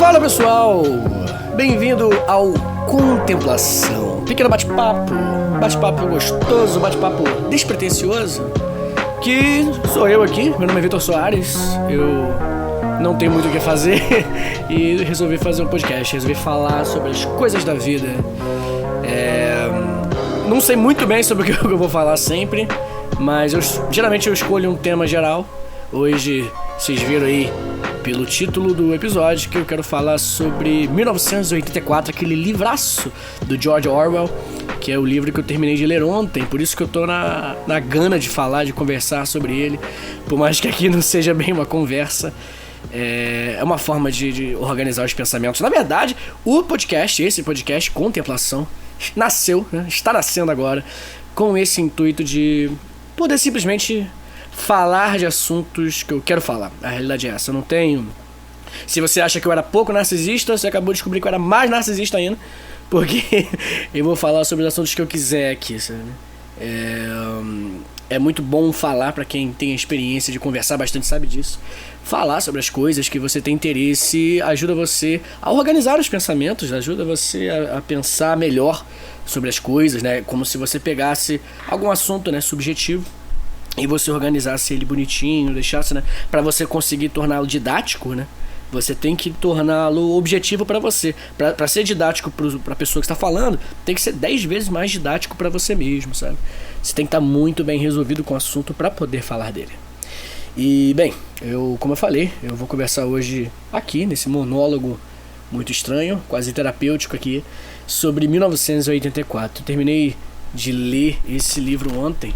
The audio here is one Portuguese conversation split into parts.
Fala pessoal, bem-vindo ao Contemplação, pequeno bate-papo gostoso, bate-papo despretensioso, que sou eu aqui, meu nome é Vitor Soares, eu não tenho muito o que fazer e resolvi fazer um podcast, resolvi falar sobre as coisas da vida. Não sei muito bem sobre o que eu vou falar sempre, mas geralmente eu escolho um tema geral. Hoje vocês viram aí pelo título do episódio que eu quero falar sobre 1984, aquele livraço do George Orwell, que é o livro que eu terminei de ler ontem, por isso que eu tô na gana de falar, de conversar sobre ele, por mais que aqui não seja bem uma conversa. É uma forma de organizar os pensamentos. Na verdade, esse podcast Contemplação nasceu, né, está nascendo agora com esse intuito de poder simplesmente falar de assuntos que eu quero falar. A realidade é essa, eu não tenho... Se você acha que eu era pouco narcisista, você acabou de descobrir que eu era mais narcisista ainda, porque eu vou falar sobre os assuntos que eu quiser aqui, sabe? É muito bom falar, pra quem tem a experiência de conversar bastante sabe disso. Falar sobre as coisas que você tem interesse ajuda você a organizar os pensamentos, ajuda você a pensar melhor sobre as coisas, né? Como se você pegasse algum assunto, né, subjetivo, e você organizasse ele bonitinho, deixasse, né, para você conseguir torná-lo didático, né? Você tem que torná-lo objetivo para você. Para ser didático para a pessoa que está falando, tem que ser 10 vezes mais didático para você mesmo, sabe? Você tem que estar muito bem resolvido com o assunto para poder falar dele. E, bem, como eu falei, eu vou conversar hoje aqui, nesse monólogo muito estranho, quase terapêutico aqui, sobre 1984. Eu terminei de ler esse livro ontem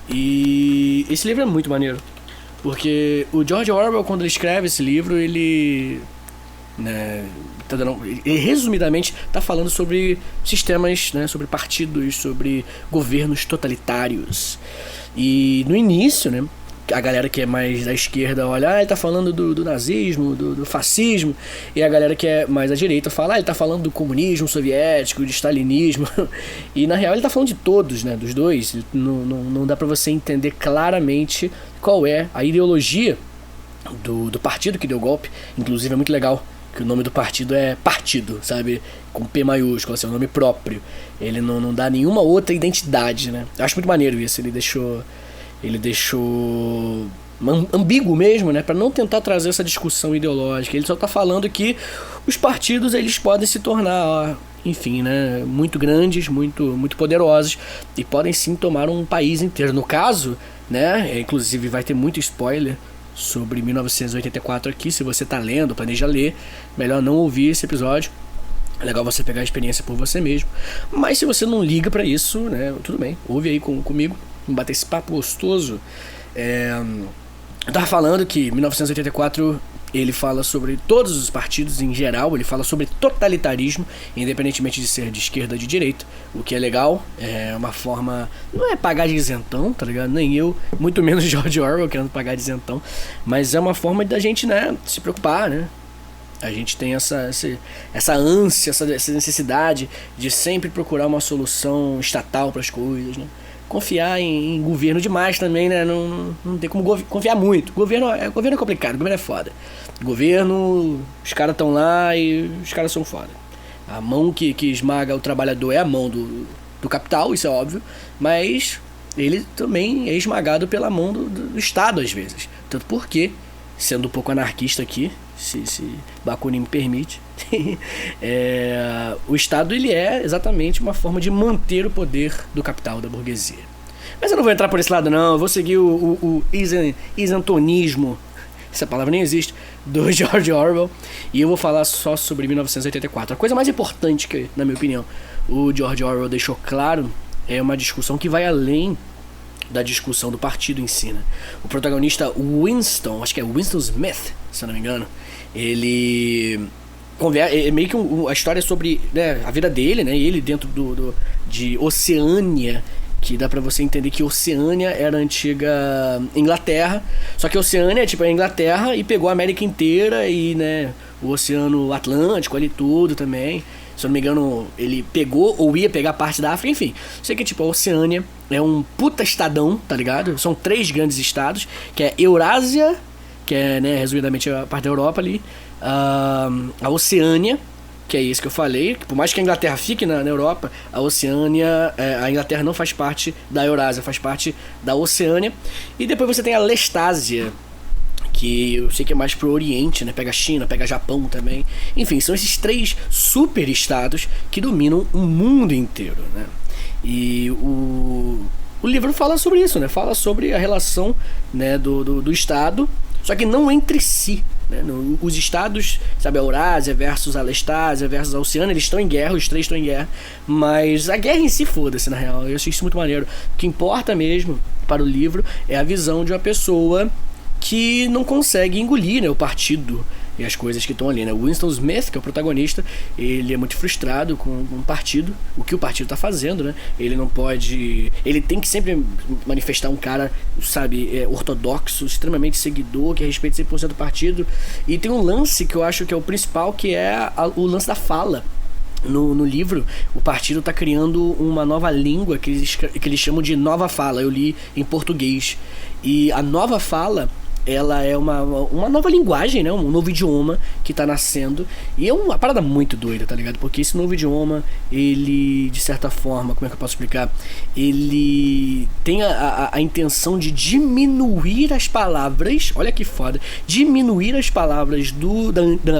e esse livro é muito maneiro. Porque o George Orwell, quando ele escreve esse livro, ele resumidamente está falando sobre sistemas, né, sobre partidos, sobre governos totalitários. E no início, né, a galera que é mais da esquerda olha, ele tá falando do nazismo, do fascismo, e a galera que é mais à direita fala, ele tá falando do comunismo soviético, de stalinismo, e na real ele tá falando de todos, né, dos dois. Não dá pra você entender claramente qual é a ideologia do partido que deu o golpe. Inclusive é muito legal que o nome do partido é Partido, sabe, com P maiúsculo, assim, é um nome próprio, ele não dá nenhuma outra identidade, né. Eu acho muito maneiro isso, ele deixou ambíguo mesmo, né, para não tentar trazer essa discussão ideológica. Ele só tá falando que os partidos, eles podem se tornar, enfim, né, muito grandes, muito poderosos, e podem sim tomar um país inteiro. No caso, né, inclusive vai ter muito spoiler sobre 1984 aqui. Se você tá lendo, planeja ler, melhor não ouvir esse episódio. É legal você pegar a experiência por você mesmo. Mas se você não liga pra isso, né, tudo bem, ouve aí comigo, bater esse papo gostoso. Eu tava falando que 1984 ele fala sobre todos os partidos em geral, ele fala sobre totalitarismo, independentemente de ser de esquerda ou de direita, o que é legal, é uma forma, não é pagar de isentão, tá ligado? Nem eu, muito menos George Orwell querendo pagar de isentão, mas é uma forma da gente, né, se preocupar, né? A gente tem essa ânsia, essa necessidade de sempre procurar uma solução estatal para as coisas, né? Confiar em governo demais também, né? Não tem como confiar muito. Governo é complicado, governo é foda. Governo, os caras estão lá e os caras são foda. A mão que esmaga o trabalhador é a mão do capital, isso é óbvio, mas ele também é esmagado pela mão do Estado às vezes. Tanto porque, sendo um pouco anarquista aqui, se Bakunin me permite, o Estado, ele é exatamente uma forma de manter o poder do capital, da burguesia. Mas eu não vou entrar por esse lado não, eu vou seguir o isentonismo, essa palavra nem existe, do George Orwell, e eu vou falar só sobre 1984. A coisa mais importante que, na minha opinião, o George Orwell deixou claro é uma discussão que vai além da discussão do partido em si, né? O protagonista Winston, acho que é Winston Smith, se eu não me engano, ele meio que a história sobre, né, a vida dele, né, ele dentro de Oceânia, que dá pra você entender que Oceânia era a antiga Inglaterra, só que Oceânia é tipo a Inglaterra e pegou a América inteira e, né, o Oceano Atlântico ali tudo também. Se eu não me engano, ele pegou ou ia pegar parte da África, enfim. Sei que tipo a Oceânia é um puta estadão, tá ligado? São 3 grandes estados, que é Eurásia, que é, né, resumidamente a parte da Europa ali, a Oceânia, que é isso que eu falei, que por mais que a Inglaterra fique na Europa, a Oceânia, a Inglaterra não faz parte da Eurásia, faz parte da Oceânia. E depois você tem a Lestásia, que eu sei que é mais pro Oriente, né? Pega a China, pega Japão também. Enfim, são esses 3 super estados que dominam o mundo inteiro, né? E o livro fala sobre isso, né? Fala sobre a relação, né, do estado, só que não entre si, né? Os estados, sabe, a Eurásia versus a Lestásia versus a Oceânia, eles estão em guerra, os 3 estão em guerra, mas a guerra em si, foda-se, na real. Eu achei isso muito maneiro. O que importa mesmo para o livro é a visão de uma pessoa que não consegue engolir, né, o partido e as coisas que estão ali, né? O Winston Smith, que é o protagonista, ele é muito frustrado com o partido, o que o partido está fazendo, né? Ele não pode... Ele tem que sempre manifestar um cara, sabe, ortodoxo, extremamente seguidor, que respeita 100% do partido. E tem um lance que eu acho que é o principal, que é o lance da fala. No livro, o partido está criando uma nova língua que eles chamam de nova fala. Eu li em português. E a nova fala, ela é uma nova linguagem, né? Um novo idioma que tá nascendo. E é uma parada muito doida, tá ligado? Porque esse novo idioma, ele, de certa forma, como é que eu posso explicar? Ele tem a intenção de diminuir as palavras. Olha que foda. Diminuir as palavras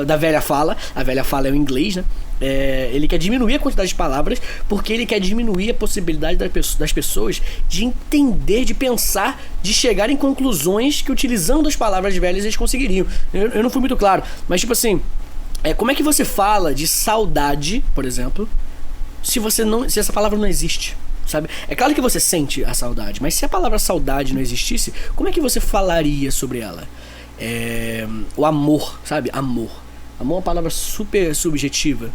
da velha fala. A velha fala é o inglês, né? Ele quer diminuir a quantidade de palavras, porque ele quer diminuir a possibilidade das pessoas de entender, de pensar, de chegar em conclusões que, utilizando as palavras velhas, eles conseguiriam. Eu não fui muito claro, mas tipo assim, como é que você fala de saudade, por exemplo, se essa palavra não existe? Sabe? É claro que você sente a saudade, mas se a palavra saudade não existisse, como é que você falaria sobre ela? O amor, sabe? Amor é uma palavra super subjetiva.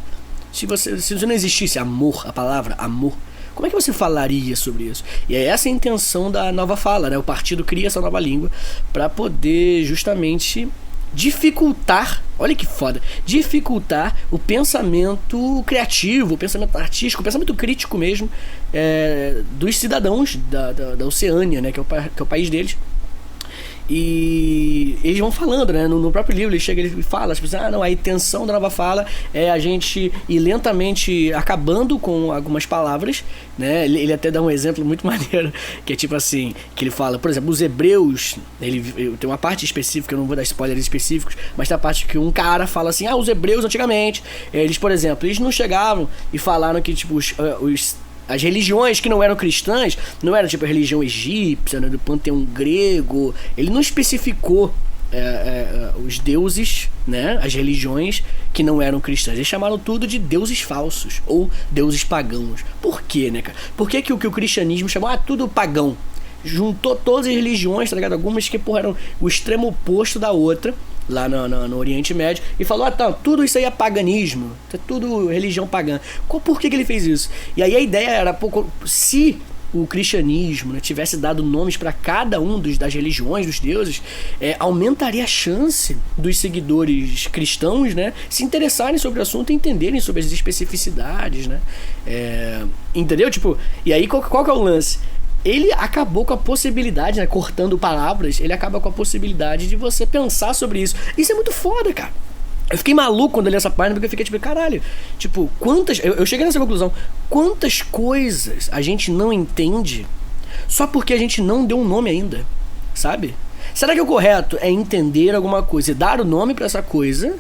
Se não existisse amor, a palavra amor, como é que você falaria sobre isso? E é essa a intenção da nova fala, né? O partido cria essa nova língua para poder justamente dificultar, olha que foda, dificultar o pensamento criativo, o pensamento artístico, o pensamento crítico mesmo, dos cidadãos da Oceânia, né? Que é o país deles. E eles vão falando, né? No próprio livro ele chega e fala, tipo assim, não, a intenção da nova fala é a gente ir lentamente acabando com algumas palavras, né? Ele até dá um exemplo muito maneiro, que é tipo assim, que ele fala, por exemplo, os hebreus, tem uma parte específica, eu não vou dar spoilers específicos, mas tem a parte que um cara fala assim, os hebreus antigamente, eles, por exemplo, eles não chegavam e falaram que, tipo, as religiões que não eram cristãs, não era tipo a religião egípcia, né, do panteão grego. Ele não especificou os deuses, né, as religiões que não eram cristãs. Eles chamaram tudo de deuses falsos ou deuses pagãos. Por quê, né, cara? Por que o cristianismo chamou tudo pagão? Juntou todas as religiões, tá ligado? Algumas que, porra, eram o extremo oposto da outra, lá no Oriente Médio, e falou, tudo isso aí é paganismo, é tudo religião pagã. Por que ele fez isso? E aí a ideia era, se o cristianismo, né, tivesse dado nomes para cada um das religiões, dos deuses, aumentaria a chance dos seguidores cristãos, né, se interessarem sobre o assunto e entenderem sobre as especificidades, né? Entendeu? Tipo, e aí qual que é o lance? Ele acabou com a possibilidade, né, cortando palavras, ele acaba com a possibilidade de você pensar sobre isso. Isso é muito foda, cara. Eu fiquei maluco quando eu li essa página, porque eu fiquei tipo, caralho, tipo, eu cheguei nessa conclusão, quantas coisas a gente não entende só porque a gente não deu um nome ainda, sabe? Será que o correto é entender alguma coisa e dar o nome pra essa coisa?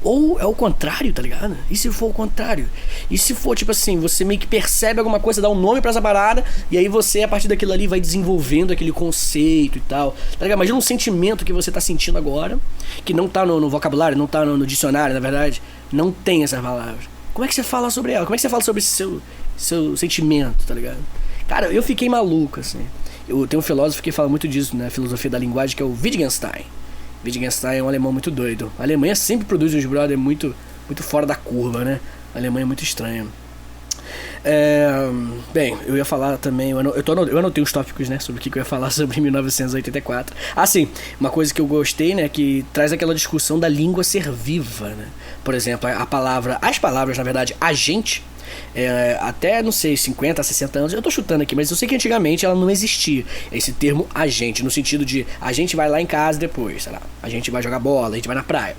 Ou é o contrário, tá ligado? E se for o contrário? E se for, tipo assim, você meio que percebe alguma coisa, dá um nome pra essa parada, e aí você, a partir daquilo ali, vai desenvolvendo aquele conceito e tal, tá ligado? Imagina um sentimento que você tá sentindo agora, que não tá no vocabulário, não tá no dicionário, na verdade, não tem essas palavras. Como é que você fala sobre ela? Como é que você fala sobre esse seu sentimento, tá ligado? Cara, eu fiquei maluco, assim. Eu tenho um filósofo que fala muito disso, né? Filosofia da linguagem, que é o Wittgenstein. Wittgenstein é um alemão muito doido. A Alemanha sempre produz uns brother muito fora da curva, né? A Alemanha é muito estranha. Bem, eu ia falar também, eu anotei os tópicos, né, sobre o que eu ia falar sobre 1984. Sim, uma coisa que eu gostei, né, que traz aquela discussão da língua ser viva, né? Por exemplo, as palavras, na verdade, agente, até, não sei, 50, 60 anos, eu tô chutando aqui, mas eu sei que antigamente ela não existia, esse termo agente, no sentido de a gente vai lá em casa depois, sei lá, a gente vai jogar bola, a gente vai na praia.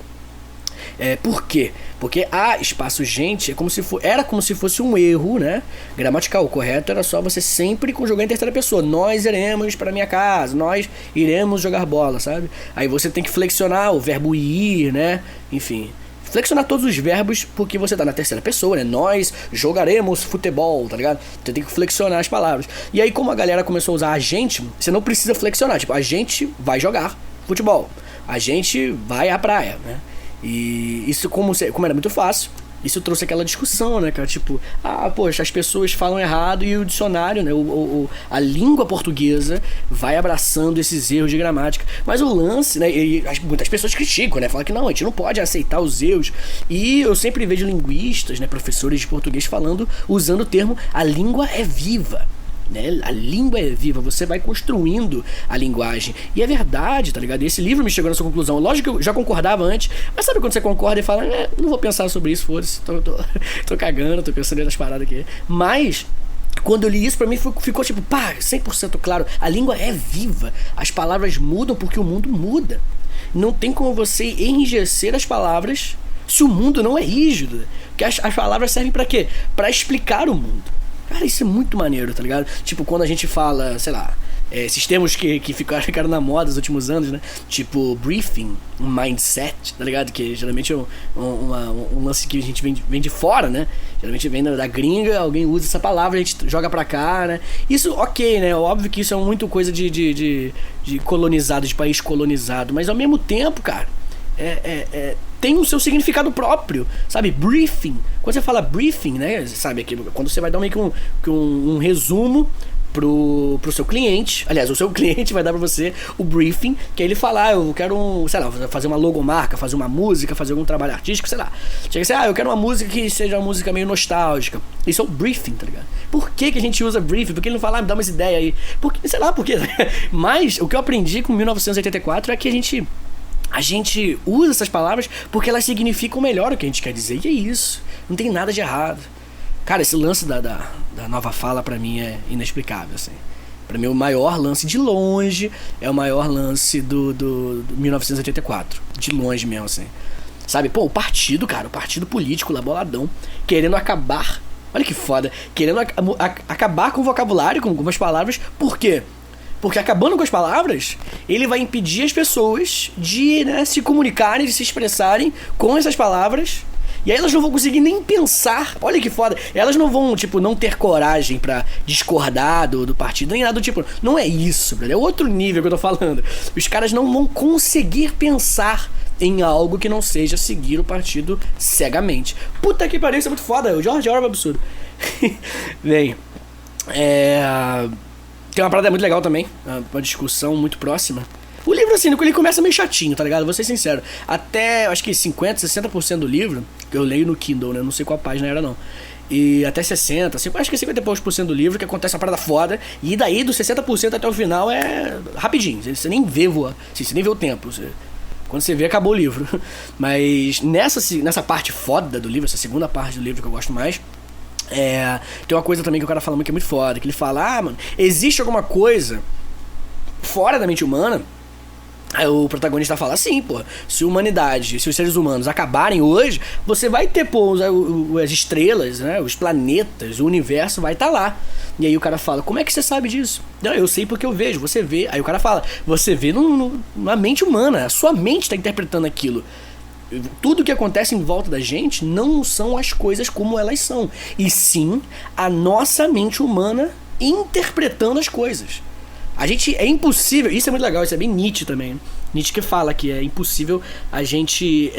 Por quê? Porque a espaço gente era como se fosse um erro, né? Gramatical. O correto era só você sempre conjugar em terceira pessoa. Nós iremos para minha casa, nós iremos jogar bola, sabe? Aí você tem que flexionar o verbo ir, né? Enfim, flexionar todos os verbos porque você tá na terceira pessoa, né? Nós jogaremos futebol, tá ligado? Você tem que flexionar as palavras. E aí, como a galera começou a usar a gente, você não precisa flexionar. Tipo, a gente vai jogar futebol. A gente vai à praia, né? E isso, como era muito fácil, isso trouxe aquela discussão, né, cara? Tipo, poxa, as pessoas falam errado e o dicionário, né, a língua portuguesa vai abraçando esses erros de gramática. Mas o lance, né, e muitas pessoas criticam, né, falam que não, a gente não pode aceitar os erros. E eu sempre vejo linguistas, né, professores de português usando o termo a língua é viva. Né? A língua é viva, você vai construindo a linguagem. E é verdade, tá ligado? E esse livro me chegou nessa conclusão. Lógico que eu já concordava antes, mas sabe quando você concorda e fala, não vou pensar sobre isso, foda-se, tô cagando, tô pensando nas paradas aqui. Mas quando eu li isso, pra mim ficou tipo, 100% claro. A língua é viva, as palavras mudam porque o mundo muda. Não tem como você enrijecer as palavras se o mundo não é rígido. Porque as palavras servem pra quê? Pra explicar o mundo. Cara, isso é muito maneiro, tá ligado? Tipo, quando a gente fala, sei lá, esses termos que ficaram na moda nos últimos anos, né? Tipo, briefing, mindset, tá ligado? Que geralmente é um lance que a gente vem de fora, né? Geralmente vem da gringa, alguém usa essa palavra, a gente joga pra cá, né? Isso, ok, né? Óbvio que isso é muito coisa de colonizado, de país colonizado. Mas ao mesmo tempo, cara, tem o seu significado próprio, sabe? Briefing. Quando você fala briefing, né? Sabe, quando você vai dar meio que um resumo pro seu cliente. Aliás, o seu cliente vai dar pra você o briefing, que é ele falar, eu quero sei lá, fazer uma logomarca, fazer uma música, fazer algum trabalho artístico, sei lá. Chega assim, eu quero uma música que seja uma música meio nostálgica. Isso é o briefing, tá ligado? Por que a gente usa briefing? Por que ele não fala, me dá umas ideias aí? Sei lá por quê. Mas o que eu aprendi com 1984 é que a gente usa essas palavras porque elas significam melhor o que a gente quer dizer. E é isso. Não tem nada de errado. Cara, esse lance da nova fala pra mim é inexplicável, assim. Pra mim o maior lance de longe é o maior lance do 1984. De longe mesmo, assim. Sabe, o partido político lá, boladão, querendo acabar. Olha que foda. Querendo acabar com o vocabulário, com algumas palavras. Por quê? Porque acabando com as palavras, ele vai impedir as pessoas de, né, se comunicarem, de se expressarem com essas palavras. E aí elas não vão conseguir nem pensar. Olha que foda. Elas não vão, tipo, não ter coragem pra discordar do partido, nem nada do tipo. Não é isso, brother. É outro nível que eu tô falando. Os caras não vão conseguir pensar em algo que não seja seguir o partido cegamente. Puta que pariu, isso é muito foda. O George Orwell é absurdo. Bem, tem uma parada muito legal também, uma discussão muito próxima. O livro, assim, ele começa meio chatinho, tá ligado? Vou ser sincero. Até, acho que 50%, 60% do livro, que eu leio no Kindle, né? Não sei qual página era, não. E até 60%, acho que 50% do livro, que acontece uma parada foda. E daí, dos 60% até o final, é rapidinho. Você nem vê voar. Você nem vê o tempo. Quando você vê, acabou o livro. Mas nessa parte foda do livro, essa segunda parte do livro que eu gosto mais, tem uma coisa também que o cara fala muito que é muito foda, que ele fala, mano, existe alguma coisa fora da mente humana. Aí o protagonista fala assim, se a humanidade, se os seres humanos acabarem hoje, você vai ter, as estrelas, né, os planetas, o universo vai estar lá. E aí o cara fala, como é que você sabe disso? Não, eu sei porque eu vejo, você vê. Aí o cara fala, você vê na mente humana, a sua mente está interpretando aquilo. Tudo que acontece em volta da gente não são as coisas como elas são, e sim a nossa mente humana interpretando as coisas. É impossível, isso é muito legal, isso é bem Nietzsche também. Nietzsche que fala que é impossível a gente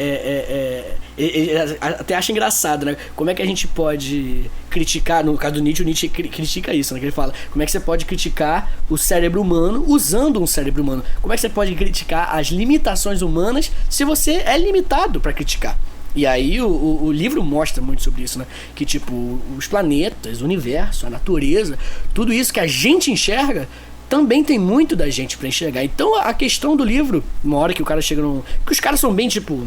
até acha engraçado, né? Como é que a gente pode criticar, no caso do Nietzsche, o Nietzsche critica isso, né? Que ele fala, como é que você pode criticar o cérebro humano usando um cérebro humano? Como é que você pode criticar as limitações humanas se você é limitado para criticar? E aí o livro mostra muito sobre isso, né? Que tipo, os planetas, o universo, a natureza, tudo isso que a gente enxerga também tem muito da gente pra enxergar. Então a questão do livro, uma hora que o cara chega que os caras são bem, tipo,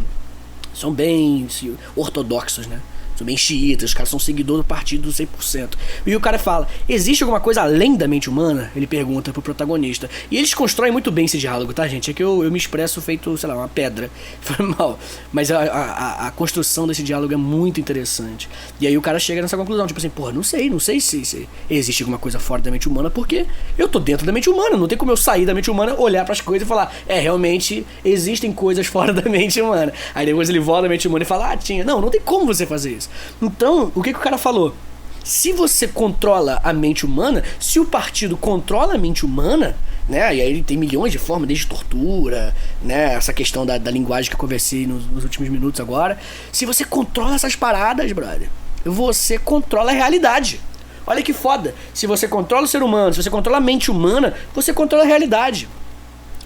são bem ortodoxos, né? são bem xiitas, os caras são seguidores do partido 100%. E o cara fala, existe alguma coisa além da mente humana? Ele pergunta pro protagonista. E eles constroem muito bem esse diálogo, tá, gente? É que eu me expresso feito, sei lá, uma pedra. Foi mal. Mas a construção desse diálogo é muito interessante. E aí o cara chega nessa conclusão, tipo assim, porra, não sei se existe alguma coisa fora da mente humana, porque eu tô dentro da mente humana, não tem como eu sair da mente humana, olhar pras coisas e falar, realmente existem coisas fora da mente humana. Aí depois ele volta da mente humana e fala, tinha. Não tem como você fazer isso. Então, o que o cara falou? Se você controla a mente humana, se o partido controla a mente humana, né? E aí ele tem milhões de formas, desde tortura, né? Essa questão da linguagem que eu conversei nos últimos minutos agora. Se você controla essas paradas, brother, você controla a realidade. Olha que foda. Se você controla o ser humano, se você controla a mente humana, você controla a realidade.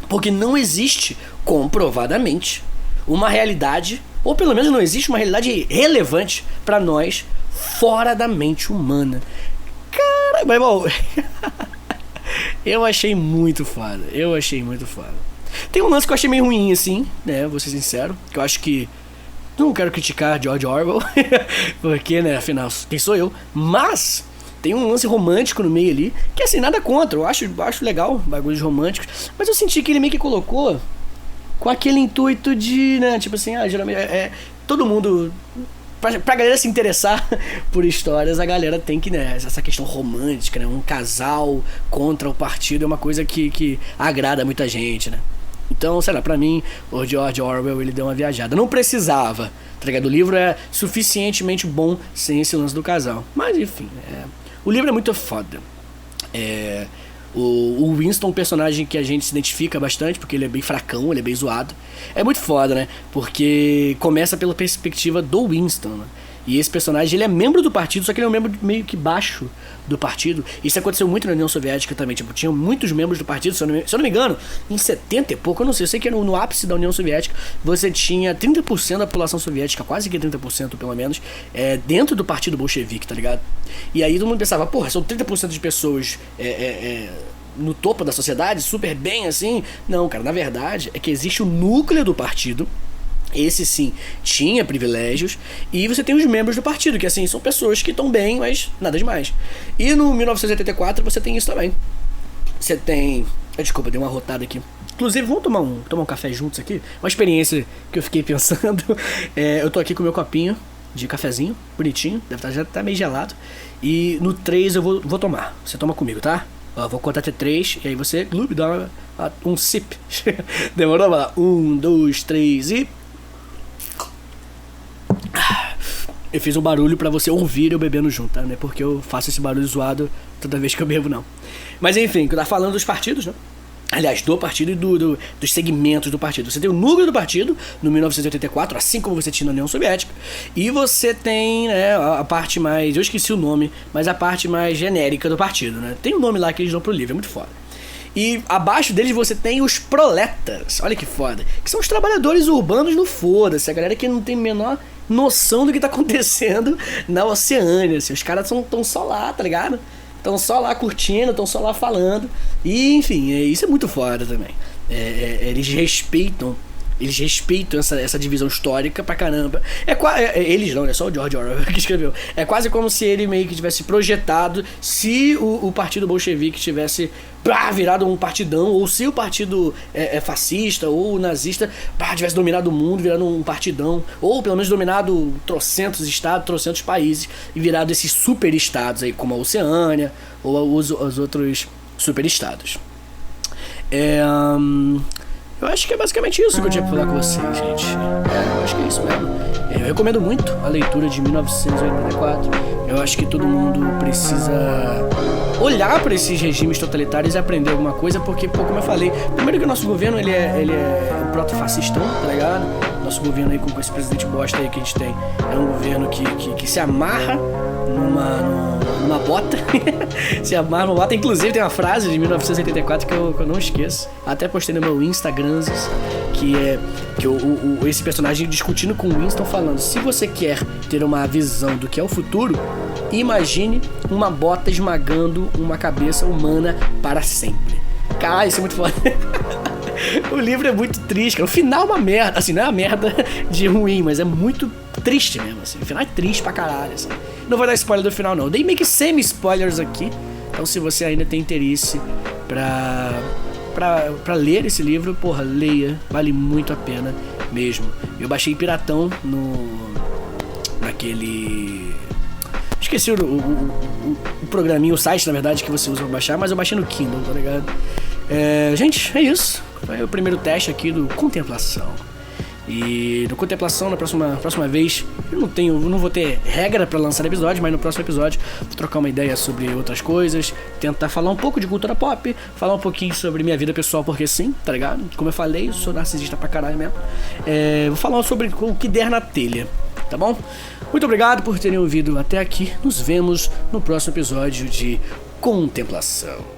Porque não existe, comprovadamente, uma realidade, ou pelo menos não existe uma realidade relevante pra nós fora da mente humana. Cara, meu irmão, eu achei muito foda. Tem um lance que eu achei meio ruim, assim, né? Vou ser sincero, que eu acho que não quero criticar George Orwell, porque, né, afinal, quem sou eu? Mas tem um lance romântico no meio ali, que assim, nada contra, eu acho legal bagulhos românticos, mas eu senti que ele meio que colocou com aquele intuito de, né, tipo assim, geralmente todo mundo, pra galera se interessar por histórias, a galera tem que, né, essa questão romântica, né, um casal contra o partido é uma coisa que agrada muita gente, né. Então, sei lá, pra mim, o George Orwell, ele deu uma viajada. Não precisava, tá ligado? O livro é suficientemente bom sem esse lance do casal. Mas, enfim, o livro é muito foda. O Winston é um personagem que a gente se identifica bastante, porque ele é bem fracão, ele é bem zoado. É muito foda, né? Porque começa pela perspectiva do Winston, né? E esse personagem, ele é membro do partido, só que ele é um membro meio que baixo do partido. Isso aconteceu muito na União Soviética também. Tipo, tinham muitos membros do partido, se eu não me engano, em 70 e pouco, eu não sei. Eu sei que no ápice da União Soviética, você tinha 30% da população soviética, quase que 30% pelo menos, dentro do partido bolchevique, tá ligado? E aí todo mundo pensava, porra, são 30% de pessoas no topo da sociedade, super bem assim. Não, cara, na verdade é que existe o núcleo do partido. Esse sim tinha privilégios. E você tem os membros do partido, que assim, são pessoas que estão bem, mas nada demais. E no 1984 você tem isso também. Você tem... Desculpa, dei uma rotada aqui. Inclusive, vamos tomar um café juntos aqui. Uma experiência que eu fiquei pensando. Eu tô aqui com o meu copinho de cafezinho, bonitinho. Deve estar já tá meio gelado. E no 3 eu vou tomar. Você toma comigo, tá? Vou contar até 3. E aí você dá um sip. Demorou? Vai lá. 1, 2, 3 e... Eu fiz um barulho pra você ouvir eu bebendo junto, tá? Não é porque eu faço esse barulho zoado toda vez que eu bebo, não. Mas enfim, que eu tava falando dos partidos, né? Aliás, do partido e dos segmentos do partido. Você tem o núcleo do partido, no 1984, assim como você tinha na União Soviética. E você tem, né, a parte mais... Eu esqueci o nome, mas a parte mais genérica do partido, né? Tem um nome lá que eles dão pro livro, é muito foda. E abaixo deles você tem os proletas. Olha que foda. Que são os trabalhadores urbanos no foda-se. A galera que não tem a menor noção do que tá acontecendo na Oceânia. Assim. Os caras tão só lá, tá ligado? Estão só lá curtindo, estão só lá falando. E, enfim, isso é muito foda também. Eles respeitam essa divisão histórica pra caramba. Eles não, é só o George Orwell que escreveu. É quase como se ele meio que tivesse projetado se o partido bolchevique tivesse virado um partidão, ou se o partido fascista ou nazista tivesse dominado o mundo, virado um partidão, ou pelo menos dominado trocentos estados, trocentos países, e virado esses super estados aí, como a Oceânia ou os outros super estados. Eu acho que é basicamente isso que eu tinha pra falar com vocês, gente. Eu acho que é isso mesmo. Eu recomendo muito a leitura de 1984. Eu acho que todo mundo precisa olhar para esses regimes totalitários e aprender alguma coisa, porque, como eu falei, primeiro que o nosso governo ele é um proto-fascistão, tá ligado? Nosso governo aí com esse presidente bosta aí que a gente tem é um governo que se amarra numa bota. Se amarra numa bota. Inclusive tem uma frase de 1984 que eu não esqueço. Até postei no meu Instagram, que é esse personagem discutindo com o Winston, falando: se você quer ter uma visão do que é o futuro, imagine uma bota esmagando uma cabeça humana para sempre. Cara, isso é muito foda. O livro é muito triste, cara. O final é uma merda. Assim, não é uma merda de ruim, mas é muito triste mesmo, assim. O final é triste pra caralho, assim. Não vou dar spoiler do final, não. Eu dei meio que semi-spoilers aqui. Então, se você ainda tem interesse pra ler esse livro, porra, leia. Vale muito a pena mesmo. Eu baixei piratão naquele... Esqueci o programinho, o site, na verdade, que você usa pra baixar, mas eu baixei no Kindle, tá ligado? Gente, é isso. Foi o primeiro teste aqui do Contemplação. E no Contemplação, na próxima vez, eu não vou ter regra pra lançar episódio, mas no próximo episódio vou trocar uma ideia sobre outras coisas, tentar falar um pouco de cultura pop, falar um pouquinho sobre minha vida pessoal, porque sim, tá ligado? Como eu falei, eu sou narcisista pra caralho mesmo. Vou falar sobre o que der na telha, tá bom? Muito obrigado por terem ouvido até aqui. Nos vemos no próximo episódio de Contemplação.